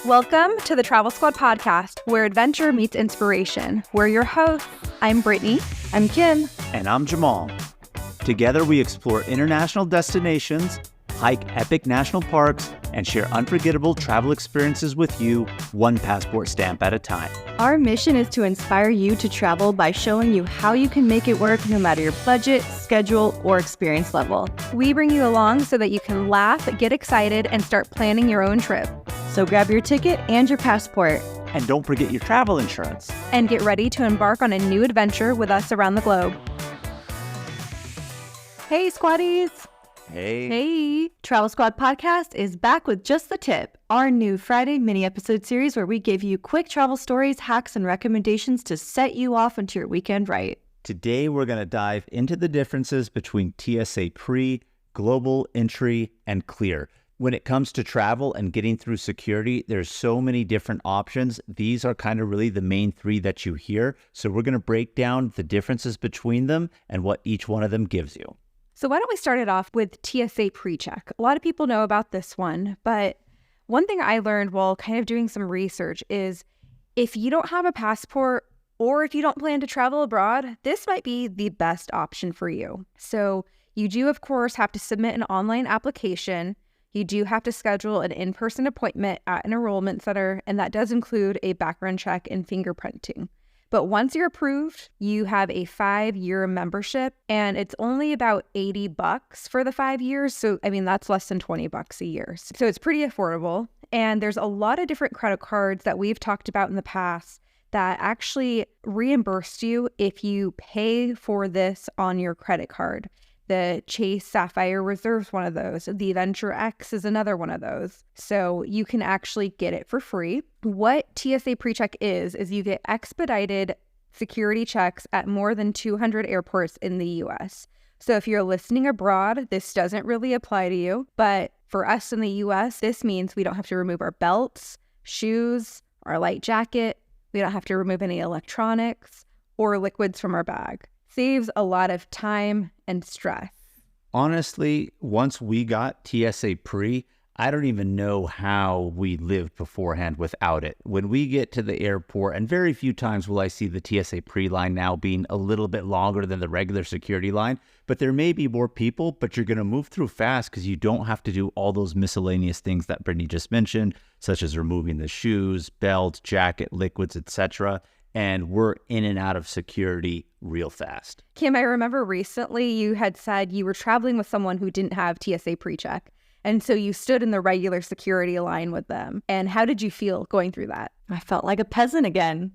Welcome to the Travel Squad podcast, where adventure meets inspiration. We're your hosts. I'm Brittany. I'm Kim. And I'm Jamal. Together we explore international destinations, hike epic national parks, and share unforgettable travel experiences with you, one passport stamp at a time. Our mission is to inspire you to travel by showing you how you can make it work no matter your budget, schedule, or experience level. We bring you along so that you can laugh, get excited, and start planning your own trip. So grab your ticket and your passport. And don't forget your travel insurance. And get ready to embark on a new adventure with us around the globe. Hey, squaddies. Hey. Travel Squad Podcast is back with Just the Tip, our new Friday mini episode series where we give you quick travel stories, hacks, and recommendations to set you off into your weekend right. Today we're going to dive into the differences between TSA Pre, Global, Entry, and Clear. When it comes to travel and getting through security, there's so many different options. These are kind of really the main three that you hear. So we're going to break down the differences between them and what each one of them gives you. So why don't we start it off with TSA Pre-Check? A lot of people know about this one, but one thing I learned while kind of doing some research is if you don't have a passport or if you don't plan to travel abroad, this might be the best option for you. So you do, of course, have to submit an online application. You do have to schedule an in-person appointment at an enrollment center, and that does include a background check and fingerprinting. But once you're approved, you have a 5-year membership, and it's only about $80 for the 5 years. So, that's less than $20 a year. So it's pretty affordable. And there's a lot of different credit cards that we've talked about in the past that actually reimburse you if you pay for this on your credit card. The Chase Sapphire Reserve is one of those. The Venture X is another one of those. So you can actually get it for free. What TSA PreCheck is you get expedited security checks at more than 200 airports in the U.S. So if you're listening abroad, this doesn't really apply to you. But for us in the U.S., this means we don't have to remove our belts, shoes, our light jacket. We don't have to remove any electronics or liquids from our bag. Saves a lot of time and stress. Honestly, once we got TSA Pre, I don't even know how we lived beforehand without it. When we get to the airport, and very few times will I see the TSA Pre line now being a little bit longer than the regular security line, but there may be more people, but you're going to move through fast because you don't have to do all those miscellaneous things that Brittany just mentioned, such as removing the shoes, belt, jacket, liquids, etc. And we're in and out of security real fast. Kim, I remember recently you had said you were traveling with someone who didn't have TSA Pre-Check. And so you stood in the regular security line with them. And how did you feel going through that? I felt like a peasant again.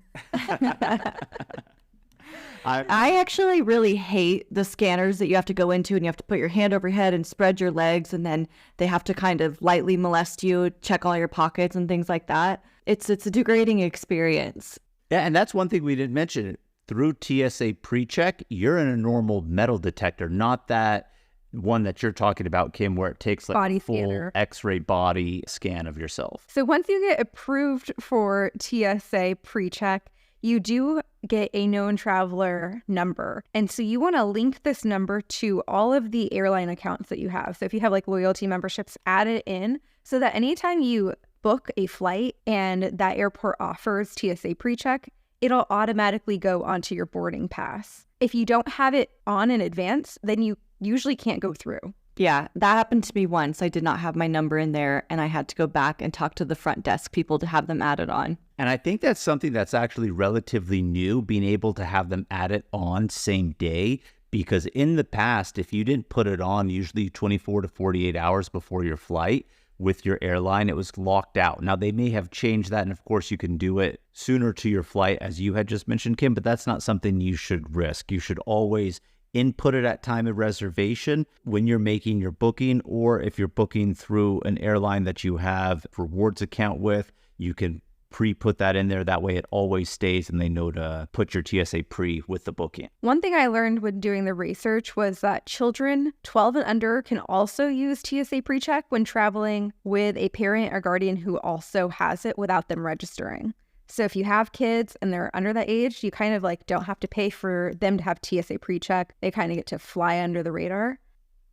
I actually really hate the scanners that you have to go into and you have to put your hand over your head and spread your legs, and then they have to kind of lightly molest you, check all your pockets and things like that. It's a degrading experience. Yeah, and that's one thing we didn't mention. Through TSA Pre-Check, you're in a normal metal detector, not that one that you're talking about, Kim, where it takes like body a full scanner. X-ray body scan of yourself. So once you get approved for TSA Pre-Check, you do get a known traveler number. And so you want to link this number to all of the airline accounts that you have. So if you have like loyalty memberships, add it in so that anytime you book a flight and that airport offers TSA Pre-Check, it'll automatically go onto your boarding pass. If you don't have it on in advance, then you usually can't go through. Yeah, that happened to me once. I did not have my number in there, and I had to go back and talk to the front desk people to have them added on. And I think that's something that's actually relatively new, being able to have them added on same day. Because in the past, if you didn't put it on, usually 24 to 48 hours before your flight, with your airline, it was locked out. Now, they may have changed that, and of course, you can do it sooner to your flight, as you had just mentioned, Kim, but that's not something you should risk. You should always input it at time of reservation when you're making your booking, or if you're booking through an airline that you have rewards account with, you can pre-put that in there. That way it always stays and they know to put your TSA Pre with the booking. One thing I learned when doing the research was that children 12 and under can also use TSA Pre-Check when traveling with a parent or guardian who also has it without them registering. So if you have kids and they're under that age, you kind of like don't have to pay for them to have TSA Pre-Check. They kind of get to fly under the radar.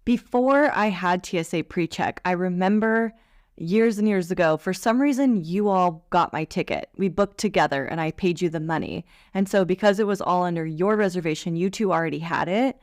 Before I had TSA Pre-Check, I remember years and years ago, for some reason, you all got my ticket. We booked together and I paid you the money. And so because it was all under your reservation, you two already had it,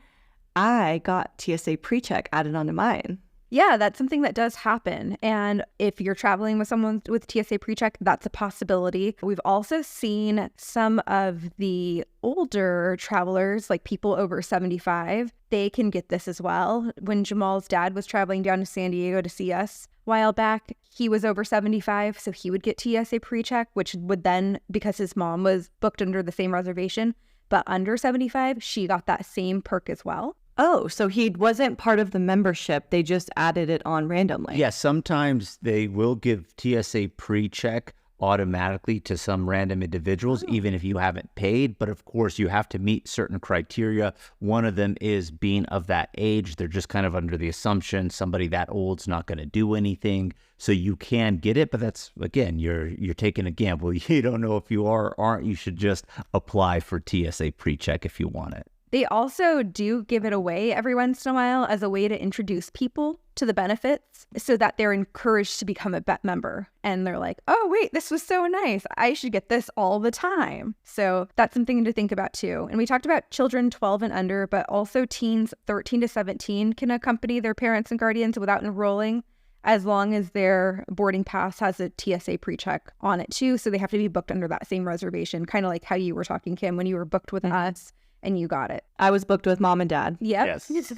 I got TSA Pre-Check added onto mine. Yeah, that's something that does happen. And if you're traveling with someone with TSA Pre-Check, that's a possibility. We've also seen some of the older travelers, like people over 75, they can get this as well. When Jamal's dad was traveling down to San Diego to see us a while back, he was over 75, so he would get TSA Pre-Check, which would then, because his mom was booked under the same reservation, but under 75, she got that same perk as well. Oh, so he wasn't part of the membership. They just added it on randomly. Yeah, sometimes they will give TSA Pre-Check automatically to some random individuals, even if you haven't paid. But of course, you have to meet certain criteria. One of them is being of that age. They're just kind of under the assumption somebody that old's not going to do anything. So you can get it, but that's, again, you're taking a gamble. You don't know if you are or aren't. You should just apply for TSA Pre-Check if you want it. They also do give it away every once in a while as a way to introduce people to the benefits so that they're encouraged to become a BET member. And they're like, oh, wait, this was so nice. I should get this all the time. So that's something to think about too. And we talked about children 12 and under, but also teens 13 to 17 can accompany their parents and guardians without enrolling, as long as their boarding pass has a TSA Pre-Check on it too. So they have to be booked under that same reservation, kind of like how you were talking, Kim, when you were booked with us. And you got it. I was booked with mom and dad. Yep. Yes.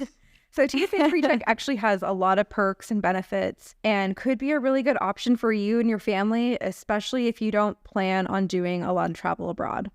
So TSA Pre-Check actually has a lot of perks and benefits and could be a really good option for you and your family, especially if you don't plan on doing a lot of travel abroad.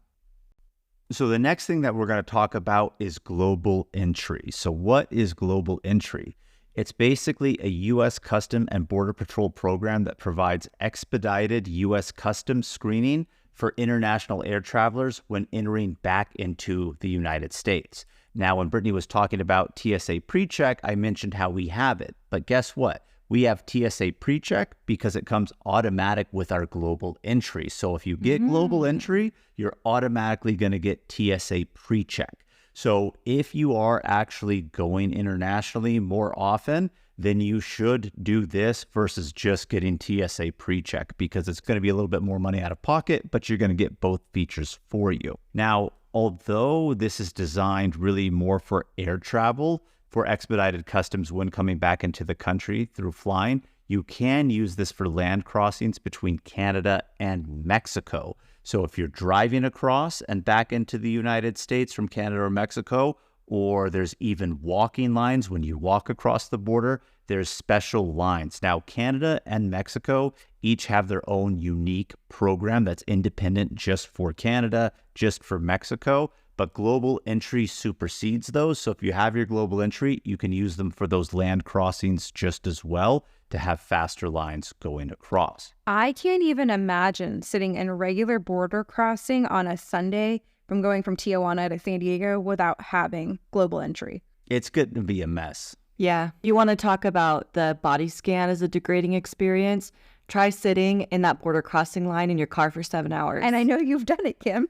So the next thing that we're going to talk about is global entry. So what is global entry? It's basically a U.S. Custom and Border Patrol program that provides expedited U.S. Customs screening for international air travelers when entering back into the United States. Now, when Brittany was talking about TSA Pre-Check, I mentioned how we have it. But guess what? We have TSA Pre-Check because it comes automatic with our global entry. So if you get global entry, you're automatically going to get TSA Pre-Check. So if you are actually going internationally more often, then you should do this versus just getting TSA Pre-Check, because it's going to be a little bit more money out of pocket, but you're going to get both features for you. Now, although this is designed really more for air travel, for expedited customs when coming back into the country through flying, you can use this for land crossings between Canada and Mexico. So if you're driving across and back into the United States from Canada or Mexico, or there's even walking lines when you walk across the border, there's special lines. Now, Canada and Mexico each have their own unique program that's independent just for Canada, just for Mexico, but global entry supersedes those. So if you have your global entry, you can use them for those land crossings just as well to have faster lines going across. I can't even imagine sitting in a regular border crossing on a Sunday from going from Tijuana to San Diego without having global entry. It's going to be a mess. Yeah. You want to talk about the body scan as a degrading experience? Try sitting in that border crossing line in your car for 7 hours. And I know you've done it, Kim.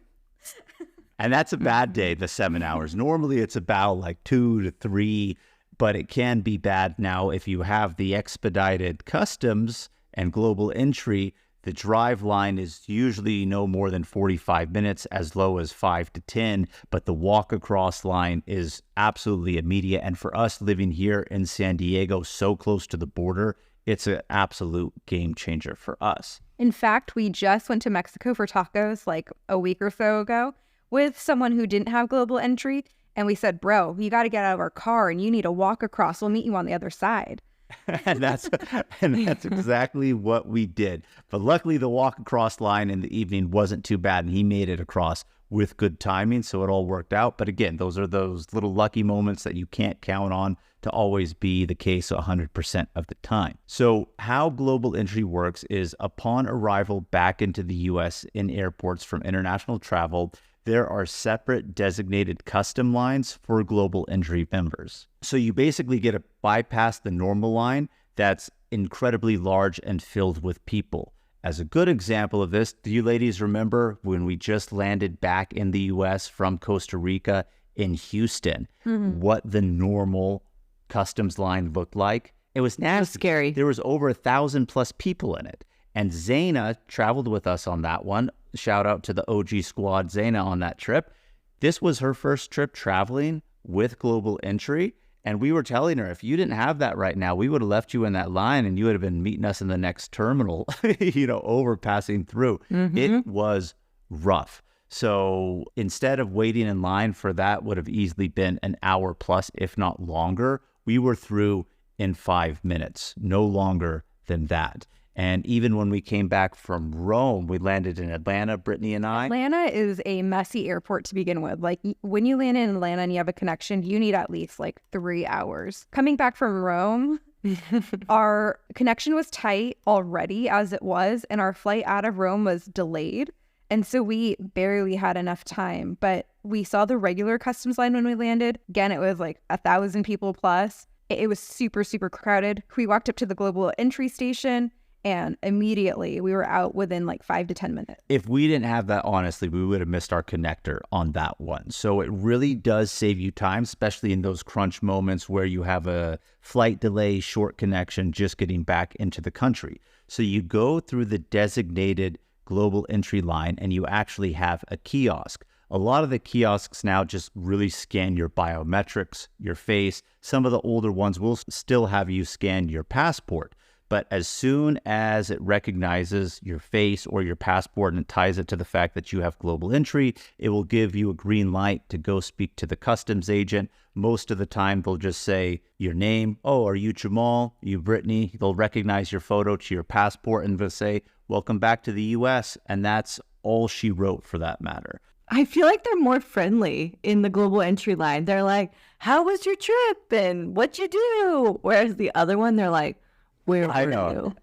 And that's a bad day, the 7 hours. Normally it's about like 2 to 3, but it can be bad. Now, if you have the expedited customs and global entry, the drive line is usually no more than 45 minutes, as low as 5 to 10, but the walk across line is absolutely immediate. And for us living here in San Diego, so close to the border, it's an absolute game changer for us. In fact, we just went to Mexico for tacos like a week or so ago with someone who didn't have global entry. And we said, bro, you got to get out of our car and you need to walk across. We'll meet you on the other side. and that's exactly what we did. But luckily, the walk across line in the evening wasn't too bad, and he made it across with good timing, so it all worked out. But again, those are those little lucky moments that you can't count on to always be the case 100% of the time. So how global entry works is upon arrival back into the U.S. in airports from international travel, there are separate designated custom lines for global entry members. So you basically get to bypass the normal line that's incredibly large and filled with people. As a good example of this, do you ladies remember when we just landed back in the US from Costa Rica in Houston, what the normal customs line looked like? It was nasty. Scary. There was over 1,000 plus people in it. And Zaina traveled with us on that one. Shout out to the OG squad, Zaina, on that trip. This was her first trip traveling with Global Entry. And we were telling her, if you didn't have that right now, we would have left you in that line and you would have been meeting us in the next terminal, overpassing through. It was rough. So instead of waiting in line for that would have easily been an hour plus, if not longer, we were through in 5 minutes, no longer than that. And even when we came back from Rome, we landed in Atlanta, Brittany and I. Atlanta is a messy airport to begin with. Like when you land in Atlanta and you have a connection, you need at least like 3 hours. Coming back from Rome, our connection was tight already as it was, and our flight out of Rome was delayed. And so we barely had enough time, but we saw the regular customs line when we landed. Again, it was like 1,000 people plus. It was super, super crowded. We walked up to the Global Entry station, and immediately we were out within like 5 to 10 minutes. If we didn't have that, honestly, we would have missed our connector on that one. So it really does save you time, especially in those crunch moments where you have a flight delay, short connection, just getting back into the country. So you go through the designated Global Entry line and you actually have a kiosk. A lot of the kiosks now just really scan your biometrics, your face. Some of the older ones will still have you scan your passport. But as soon as it recognizes your face or your passport and it ties it to the fact that you have Global Entry, it will give you a green light to go speak to the customs agent. Most of the time, they'll just say your name. Oh, are you Jamal? Are you Brittany? They'll recognize your photo to your passport and they'll say, welcome back to the U.S. And that's all she wrote for that matter. I feel like they're more friendly in the Global Entry line. They're like, how was your trip and what'd you do? Whereas the other one, they're like, where were you?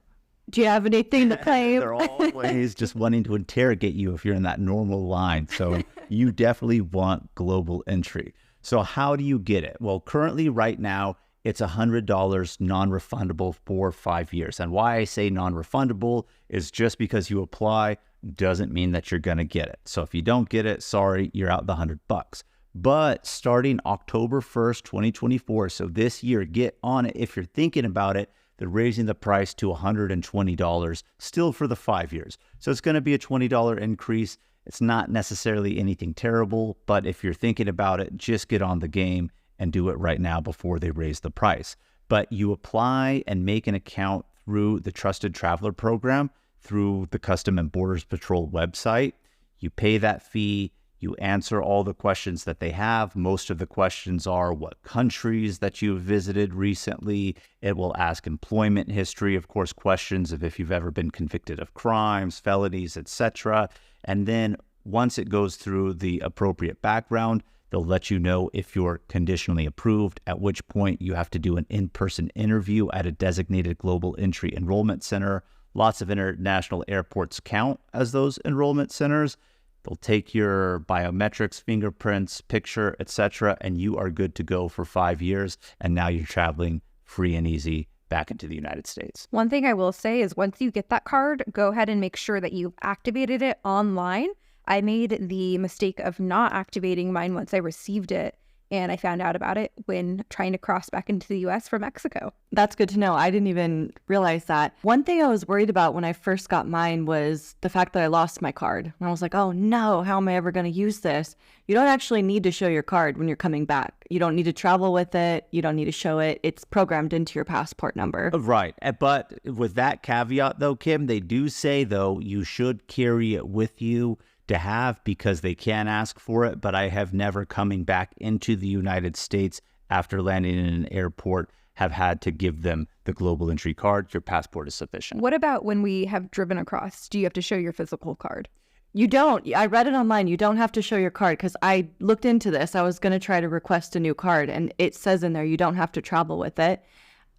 Do you have anything to claim? They're always just wanting to interrogate you if you're in that normal line. So you definitely want Global Entry. So how do you get it? Well, currently right now, it's $100 non-refundable for 5 years. And why I say non-refundable is just because you apply doesn't mean that you're going to get it. So if you don't get it, sorry, you're out the $100. But starting October 1st, 2024, so this year, get on it. If you're thinking about it, they're raising the price to $120 still for the 5 years. So it's going to be a $20 increase. It's not necessarily anything terrible, but if you're thinking about it, just get on the game and do it right now before they raise the price. But you apply and make an account through the Trusted Traveler Program, through the Custom and Borders Patrol website. You pay that fee. You answer all the questions that they have. Most of the questions are what countries that you've visited recently. It will ask employment history, of course, questions of if you've ever been convicted of crimes, felonies, etc. And then once it goes through the appropriate background, they'll let you know if you're conditionally approved, at which point you have to do an in-person interview at a designated Global Entry enrollment center. Lots of international airports count as those enrollment centers. They'll take your biometrics, fingerprints, picture, etc., and you are good to go for 5 years. And now you're traveling free and easy back into the United States. One thing I will say is once you get that card, go ahead and make sure that you've activated it online. I made the mistake of not activating mine once I received it, and I found out about it when trying to cross back into the U.S. from Mexico. That's good to know. I didn't even realize that. One thing I was worried about when I first got mine was the fact that I lost my card. And I was like, oh no, how am I ever going to use this? You don't actually need to show your card when you're coming back. You don't need to travel with it. You don't need to show it. It's programmed into your passport number. Right. But with that caveat though, Kim, they do say though, you should carry it with you to have because they can ask for it, but I have never coming back into the United States after landing in an airport have had to give them the Global Entry card. Your passport is sufficient. What about when we have driven across? Do you have to show your physical card? You don't. I read it online. You don't have to show your card because I looked into this. I was going to try to request a new card and it says in there you don't have to travel with it.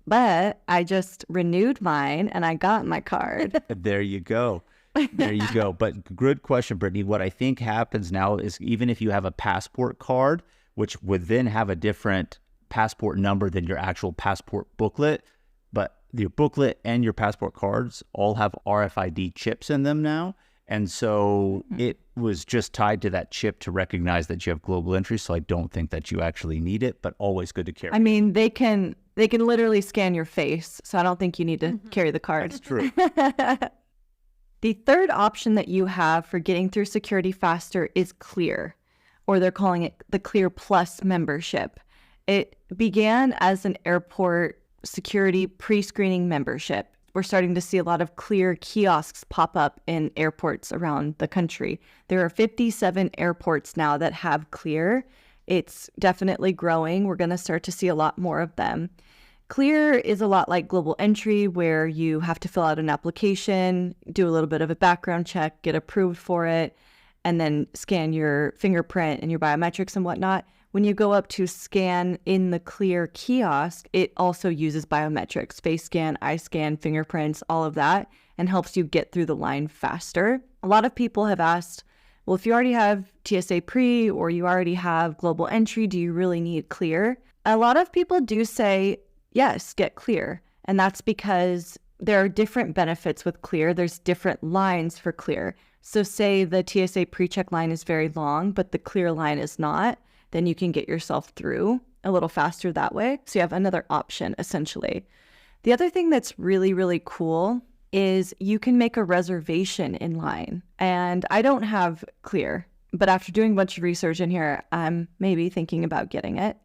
But I just renewed mine and I got my card. There you go. There you go. But good question, Brittany. What I think happens now is even if you have a passport card, which would then have a different passport number than your actual passport booklet, but your booklet and your passport cards all have RFID chips in them now. And so it was just tied to that chip to recognize that you have Global Entry. So I don't think that you actually need it, but always good to carry. I mean, they can They can literally scan your face, so I don't think you need to carry the card. That's true. The third option that you have for getting through security faster is Clear, or they're calling it the Clear Plus membership. It began as an airport security pre-screening membership. We're starting to see a lot of Clear kiosks pop up in airports around the country. There are 57 airports now that have Clear. It's definitely growing. We're going to start to see a lot more of them. Clear is a lot like Global Entry, where you have to fill out an application, do a little bit of a background check, get approved for it, and then scan your fingerprint and your biometrics and whatnot. When you go up to scan in the Clear kiosk, it also uses biometrics, face scan, eye scan, fingerprints, all of that, and helps you get through the line faster. A lot of people have asked, well, if you already have TSA Pre or you already have Global Entry, do you really need Clear? A lot of people do say, yes, get Clear. And that's because there are different benefits with Clear. There's different lines for Clear. So say the TSA Pre-check line is very long, but the Clear line is not, then you can get yourself through a little faster that way. So you have another option, essentially. The other thing that's really, really cool is you can make a reservation in line. And I don't have Clear, but after doing a bunch of research in here, I'm maybe thinking about getting it.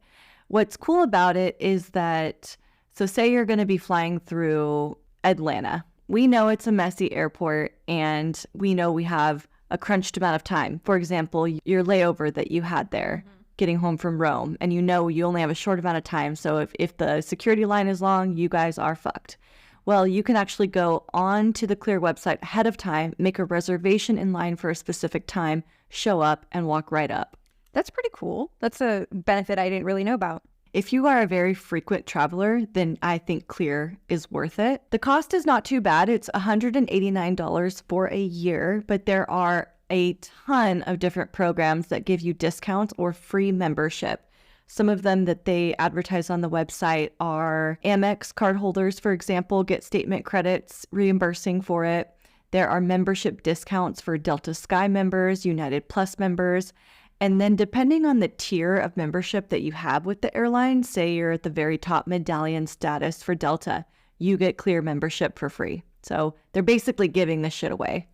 What's cool about it is that, so say you're going to be flying through Atlanta. We know it's a messy airport and we know we have a crunched amount of time. For example, your layover that you had there, getting home from Rome, and you know you only have a short amount of time. So if the security line is long, you guys are fucked. Well, you can actually go on to the Clear website ahead of time, make a reservation in line for a specific time, show up, and walk right up. That's pretty cool. That's a benefit I didn't really know about. If you are a very frequent traveler, then I think Clear is worth it. The cost is not too bad. It's $189 for a year, but there are a ton of different programs that give you discounts or free membership. Some of them that they advertise on the website are Amex cardholders, for example, get statement credits reimbursing for it. There are membership discounts for Delta Sky members, United Plus members. And then depending on the tier of membership that you have with the airline, say you're at the very top medallion status for Delta, you get Clear membership for free. So they're basically giving this shit away.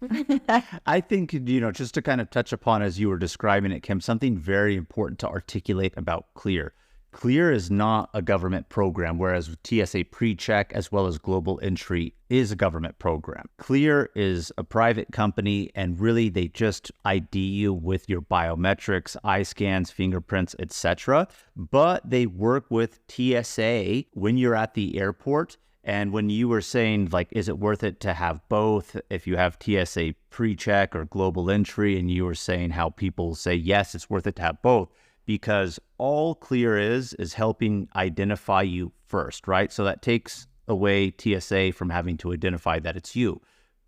I think, just to kind of touch upon as you were describing it, Kim, something very important to articulate about Clear. Clear is not a government program, whereas TSA Pre-check as well as Global Entry is a government program. Clear is a private company, and really they just ID you with your biometrics, eye scans, fingerprints, etc. But they work with TSA when you're at the airport. And when you were saying, like, is it worth it to have both if you have TSA Pre-check or Global Entry, and you were saying how people say, yes, it's worth it to have both, because all Clear is helping identify you first, right? So that takes away TSA from having to identify that it's you.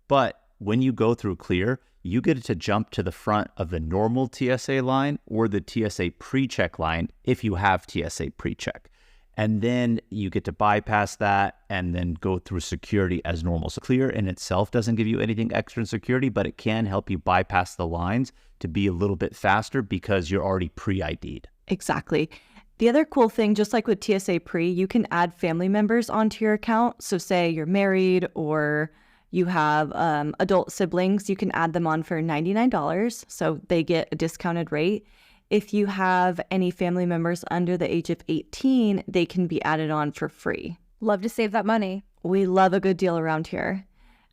But when you go through Clear, you get to jump to the front of the normal TSA line or the TSA Pre-check line if you have TSA Pre-check. And then you get to bypass that and then go through security as normal. So Clear in itself doesn't give you anything extra in security, but it can help you bypass the lines to be a little bit faster because you're already pre-ID'd. Exactly. The other cool thing, just like with TSA Pre, you can add family members onto your account. So say you're married or you have adult siblings, you can add them on for $99. So they get a discounted rate. If you have any family members under the age of 18, they can be added on for free. Love to save that money. We love a good deal around here.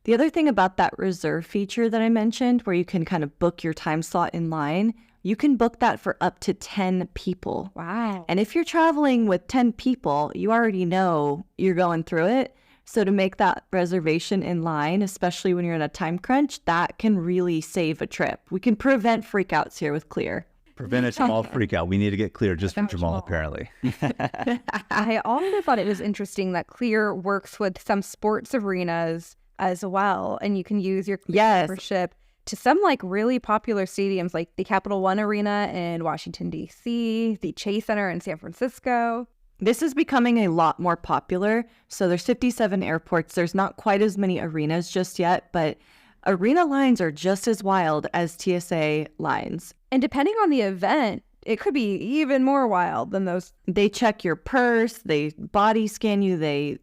The other thing about that reserve feature that I mentioned, where you can kind of book your time slot in line, you can book that for up to 10 people. Wow. And if you're traveling with 10 people, you already know you're going through it. So to make that reservation in line, especially when you're in a time crunch, that can really save a trip. We can prevent freakouts here with Clear. Prevent a Jamal freak out. We need to get Clear just for Jamal, apparently. I also thought it was interesting that Clear works with some sports arenas as well. And you can use your Clear membership to some like really popular stadiums like the Capital One Arena in Washington, D.C., the Chase Center in San Francisco. This is becoming a lot more popular. So there's 57 airports. There's not quite as many arenas just yet, but arena lines are just as wild as TSA lines. And depending on the event, it could be even more wild than those. They check your purse, they body scan you, they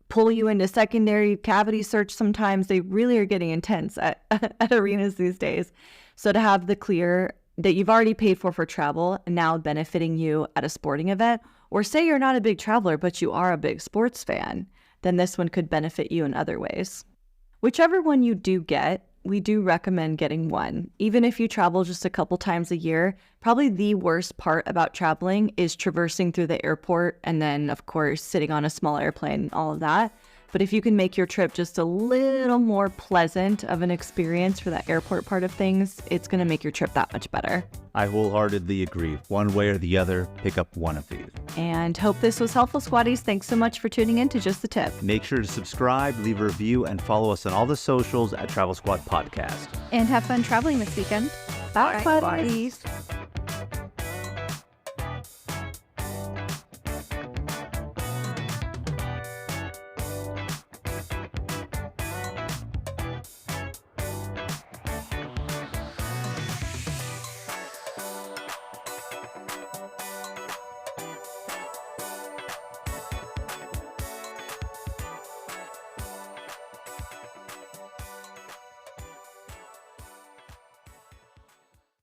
pull you into secondary cavity search sometimes. They really are getting intense at arenas these days. So to have the clear that you've already paid for travel and now benefiting you at a sporting event, or say you're not a big traveler, but you are a big sports fan, then this one could benefit you in other ways. Whichever one you do get, we do recommend getting one. Even if you travel just a couple times a year, probably the worst part about traveling is traversing through the airport and then, of course, sitting on a small airplane and all of that. But if you can make your trip just a little more pleasant of an experience for that airport part of things, it's going to make your trip that much better. I wholeheartedly agree. One way or the other, pick up one of these. And hope this was helpful, squaddies. Thanks so much for tuning in to Just the Tip. Make sure to subscribe, leave a review, and follow us on all the socials at Travel Squad Podcast. And have fun traveling this weekend. Bye, Bye. squaddies.